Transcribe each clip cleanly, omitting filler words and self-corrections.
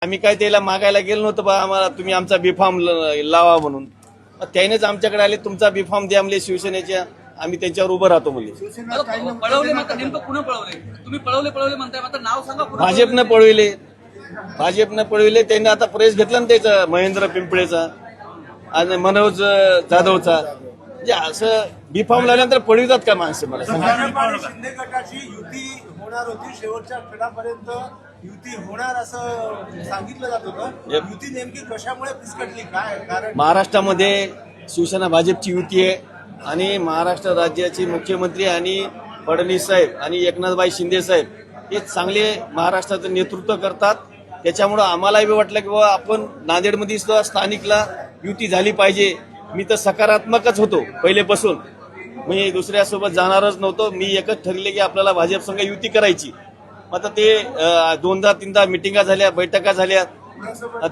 आम्ही काय त्याला मागायला गेलो नव्हतं बा आम्हाला तुम्ही आमचा बिफॉर्म लावा म्हणून. त्यानेच आमच्याकडे आले तुमचा बिफॉर्म द्या म्हणले शिवसेनेच्या, आम्ही त्यांच्यावर उभं राहतो म्हणले. पळवले मात्र नेमकं कुणा पळवले? तुम्ही पळवले म्हणताय, मात्र नाव सांगा. भाजपनं पळविले. त्यांनी आता प्रेस घेतला ना त्याचा महेंद्र पिंपळेचा आणि मनोज जाधवचा. म्हणजे असं बिफॉर्म लावल्यानंतर पळवितात का माणसं? मला शिंदे गटाची युती होणार होती, शेवटच्या क्षणापर्यंत युती होणार असं सांगितलं जात होतं. युती नेमकी कशामुळे फिसकटली, काय कारण? महाराष्ट्रामध्ये शिवसेना भाजपची युती आहे आणि महाराष्ट्र राज्याचे मुख्यमंत्री आणि फडणवीस साहेब आणि एकनाथभाई शिंदे साहेब हे चांगले महाराष्ट्राचं नेतृत्व करतात. त्याच्यामुळं आम्हालाही वाटलं की बाबा आपण नांदेडमध्ये सुद्धा स्थानिकला युती झाली पाहिजे. मी तर सकारात्मकच होतो पहिलेपासून, मी दुसऱ्यासोबत जाणारच नव्हतो. मी एकच ठरले की आपल्याला भाजप संघ युती करायची. आता ते 2-3 मिटिंगा झाल्या, बैठका झाल्या.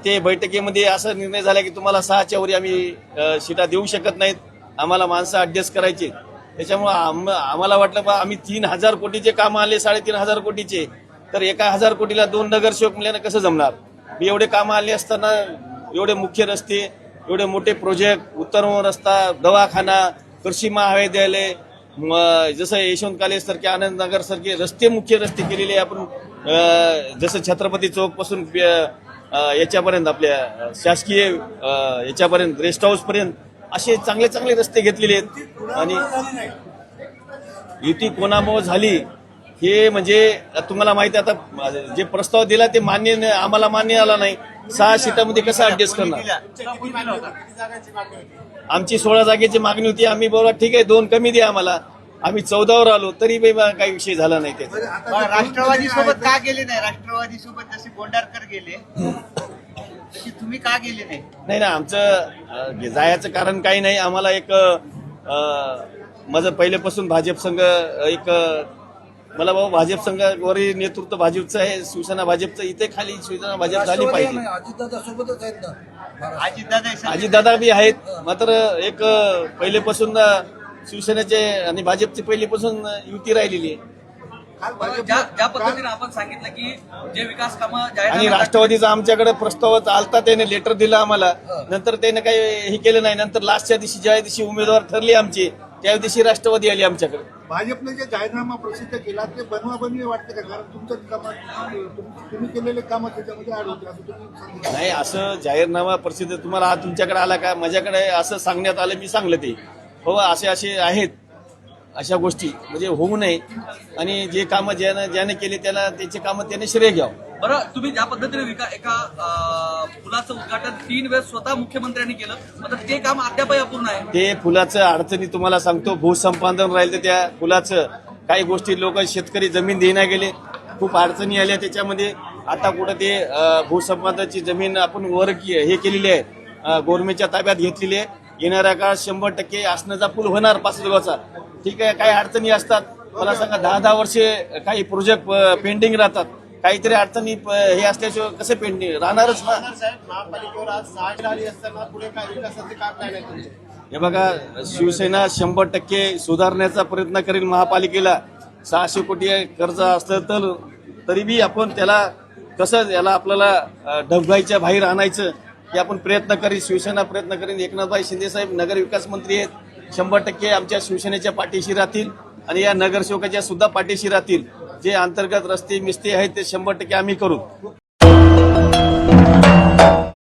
ते बैठकीमध्ये असा निर्णय झाला की तुम्हाला 6च्या वरी आम्ही सीटा देऊ शकत नाहीत, आम्हाला माणसं ऍडजस्ट करायची. त्याच्यामुळे आम्हाला वाटलं बा आम्ही 3,000 कोटीचे काम आले, 3,500 कोटीचे, तर 1,000 कोटीला 2 नगरसेवक मिळाल्यानं कसं जमणार? मी एवढे काम आले असताना एवढे मुख्य रस्ते, एवढे मोठे प्रोजेक्ट, उत्तर रस्ता, दवाखाना, कृषी महाविद्यालय, जसं यशवंत कॉलेज सारखे, आनंदनगर सारखे रस्ते, मुख्य रस्ते केलेले आपण, जसं छत्रपती चौक पासून याच्यापर्यंत आपल्या शासकीय याच्यापर्यंत रेस्ट हाऊस पर्यंत असे चांगले चांगले रस्ते घेतलेले आहेत. आणि युती कोणामुळे झाली हे म्हणजे तुम्हाला माहिती आहे. आता जे प्रस्ताव दिला ते आम्हाला मान्य आला नाही. 6 सीटामध्ये कसं ऍडजस्ट करणार? आमची 16 जागेची मागणी होती. आम्ही बोला ठीक आहे 2 कमी द्या आम्हाला, आम्ही 14वर आलो तरी काही विषय झाला नाही. त्याचा राष्ट्रवादी सोबत का गेले नाही? राष्ट्रवादी सोबत जसे बोंडारकर गेले तशी तुम्ही का गेले नाही? नाही ना, आमचं जायचं कारण काही नाही. आम्हाला एक माझं पहिल्यापासून भाजप संघ एक मला बाबा भाजप संघावरील नेतृत्व भाजपचं आहे, शिवसेना भाजपचं. इथे खाली शिवसेना भाजप झाली पाहिजे. अजितदादा बी आहेत, मात्र एक पहिलेपासून शिवसेनेचे आणि भाजपची पहिलीपासून युती राहिलेली आहे. ज्या पद्धतीने आपण सांगितलं की जे विकास कामं आणि राष्ट्रवादीचा आमच्याकडे प्रस्ताव आलता, त्याने लेटर दिलं आम्हाला, नंतर त्याने काही हे केलं नाही. नंतर लास्टच्या दिवशी ज्या दिवशी उमेदवार ठरले आमचे त्या दिवशी राष्ट्रवादी आली आमच्याकडे. भाजपने जे जाहीरनामा प्रसिद्ध केला ते बनवाबनवी वाटते का? कारण तुम्ही केलेले काम त्याच्यामध्ये ऍड होते असं तुम्ही सांगितलं. नाही, असं जाहीरनामा प्रसिद्ध तुम्हाला तुमच्याकडे आला का? माझ्याकडे असं सांगण्यात आलं, मी सांगलं ते हो असे आहेत. अशा गोष्टी म्हणजे होऊ नये आणि जे कामं ज्याने केले त्याला त्याचे कामं त्याने श्रेय घ्यावं. बरं, तुम्ही ज्या पद्धतीने एका पुलाचं उद्घाटन 3 वेळेस स्वतः मुख्यमंत्र्यांनी केलं, मात्र ते काम अद्यापही अपूर्ण आहे. ते पुलाचं अडचणी तुम्हाला सांगतो, भूसंपादन राहिलं तर त्या पुलाचं काही गोष्टी लोक शेतकरी जमीन देण्यात गेले, खूप अडचणी आल्या त्याच्यामध्ये. आता कुठं ते भूसंपादनाची जमीन आपण हे केलेली आहे, गव्हर्नमेंटच्या ताब्यात घेतलेली आहे. येणाऱ्या काळात 100% आसनाचा पूल होणार 5 दिवसाचा. ठीक आहे, काही अडचणी असतात. मला सांगा 10-10 वर्षे काही प्रोजेक्ट पेंडिंग राहतात. काहीतरी अडचणी हे असल्याशिवाय कसं पेंडिंग राहणारच ना. हे बघा, शिवसेना 100% सुधारण्याचा प्रयत्न करेल. महापालिकेला 600 कोटी कर्ज असलं तरी बी आपण त्याला कसं याला आपल्याला ढबघाईच्या बाहेर आणायचं हे आपण प्रयत्न करील. शिवसेना प्रयत्न करेल. एकनाथभाई शिंदे साहेब नगर विकास मंत्री आहेत, 100% आमच्या शिवसेनेच्या पाठीशी राहतील आणि या नगरसेवकाच्या सुद्धा पाठीशी राहतील. जे अंतर्गत रस्ते मिस्ते आहेत ते 100% आम्ही करू.